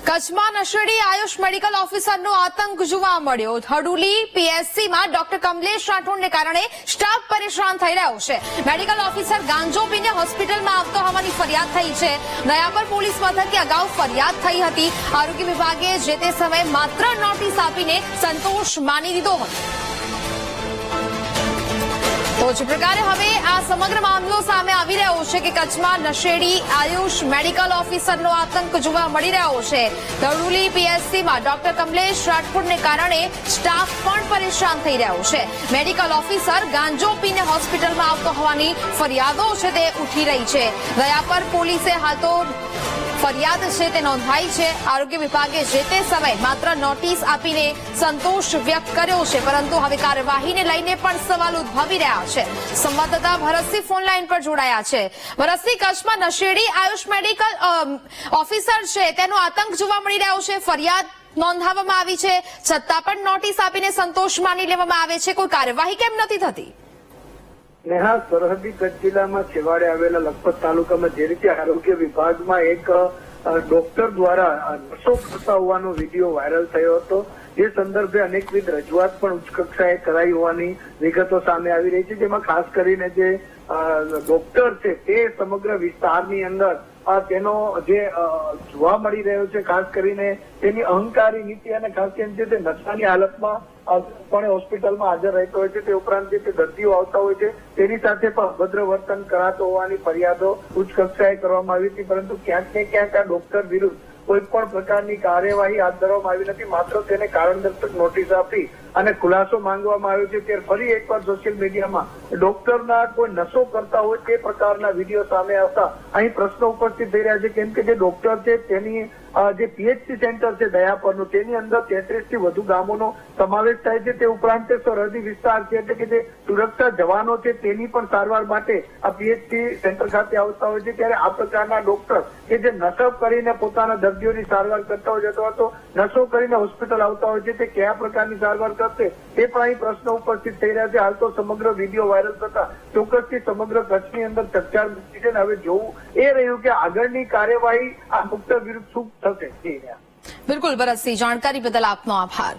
કચ્છમાં નશેડી આયુષ મેડિકલ ઓફિસરનો આતંક જોવા મળ્યો। ધડુલી પીએસસીમાં ડોક્ટર કમલેશ રાઠોડને કારણે સ્ટાફ પરેશાન થઈ રહ્યો છે। મેડિકલ ઓફિસર ગાંજો પીને હોસ્પિટલમાં આવતો હોવાની ફરિયાદ થઈ છે। નયાપર પોલીસ મથકે અગાઉ ફરિયાદ થઈ હતી। આરોગ્ય વિભાગે જે તે સમયે માત્ર નોટિસ આપીને સંતોષ માની લીધો હતો। તો જે પ્રકારે હવે આ સમગ્ર મામલો સામે આવી રહ્યો છે કે કચ્છમાં નશેડી આયુષ મેડિકલ ઓફિસરનો આતંક જોવા મળી રહ્યો છે। ધડુલી પીએસસીમાં ડોક્ટર કમલેશ રાઠોડને કારણે સ્ટાફ પણ પરેશાન થઈ રહ્યો છે। મેડિકલ ઓફિસર ગાંજો પીને હોસ્પિટલમાં આવતો હોવાની ફરિયાદો છે તે ઉઠી રહી છે। દયાપર પોલીસે હાલ તો ફરિયાદ છે તે નોંધાઈ છે। આરોગ્ય વિભાગે જે તે સમયે માત્ર નોટિસ આપીને સંતોષ વ્યક્ત કર્યો છે, પરંતુ હવે કાર્યવાહીને લઈને પણ સવાલ ઉદ્ભવી રહ્યા છે। સંવાદદાતા ભરતસિંહ ફોનલાઈન પર જોડાયા છે। ભરતસિંહ, કચ્છમાં નશેડી આયુષ મેડિકલ ઓફિસર છે તેનો આતંક જોવા મળી રહ્યો છે। ફરિયાદ નોંધાવવામાં આવી છે, છતાં પણ નોટિસ આપીને સંતોષ માની લેવામાં આવે છે। કોઈ કાર્યવાહી કેમ નથી થતી? નેહા, સરહદી કચ્છ જિલ્લામાં છેવાડે આવેલા લખપત તાલુકામાં જે રીતે આરોગ્ય વિભાગમાં એક ડોક્ટર દ્વારા નશો કરતા હોવાનો વિડીયો વાયરલ થયો હતો, જે સંદર્ભે અનેકવિધ રજૂઆત પણ ઉચ્ચ કક્ષાએ કરાઈ હોવાની વિગતો સામે આવી રહી છે। જેમાં ખાસ કરીને જે ડોક્ટર છે તે સમગ્ર વિસ્તારની અંદર તેનો જે જોવા મળી રહ્યો છે, ખાસ કરીને તેની અહંકારી નીતિ અને ખાસ કરીને તે નશાની હાલતમાં પણ હોસ્પિટલમાં હાજર રહેતો હોય છે। તે ઉપરાંત જે દર્દીઓ આવતા હોય છે તેની સાથે પણ અભદ્ર વર્તન કરાતો હોવાની ફરિયાદો ઉચ્ચ કક્ષાએ કરવામાં આવી હતી, પરંતુ ક્યાંક ને ક્યાંક આ ડોક્ટર વિરુદ્ધ કોઈ પણ પ્રકારની કાર્યવાહી હાથ ધરવામાં આવી નથી। માત્ર તેને કારણદર્શક નોટિસ આપી અને ખુલાસો માંગવામાં આવ્યો છે। ત્યારે ફરી એકવાર સોશિયલ મીડિયામાં ડોક્ટરના કોઈ નશો કરતા હોય તે પ્રકારના વિડીયો સામે આવતા અહીં પ્રશ્નો ઉપસ્થિત થઈ રહ્યા છે, કેમ કે જે ડોક્ટર છે તેની જે પીએચસી સેન્ટર છે દયાપરનું, તેની અંદર 33 થી વધુ ગામોનો સમાવેશ થાય છે। તે ઉપરાંત સરહદી વિસ્તાર છે, એટલે કે જે સુરક્ષા જવાનો છે તેની પણ સારવાર માટે આ પીએચસી સેન્ટર ખાતે આવતા હોય છે। ત્યારે આ પ્રકારના ડોક્ટર કે જે નશો કરીને પોતાના દર્દીઓની સારવાર કરતા હોય છે અથવા તો નશો કરીને હોસ્પિટલ આવતા હોય છે, તે કયા પ્રકારની સારવાર કરશે તે પણ અહીં પ્રશ્નો ઉપસ્થિત થઈ રહ્યા છે। હાલ તો સમગ્ર વિડીયો વાયરલ થતા ચોક્કસથી સમગ્ર કચ્છની અંદર ચર્ચા મૂકી છે। હવે જોવું એ રહ્યું કે આગળની કાર્યવાહી આ ડોક્ટર વિરુદ્ધ શું થશે। બિલકુલ ભરતસિંહ, જાણકારી બદલ આપનો આભાર।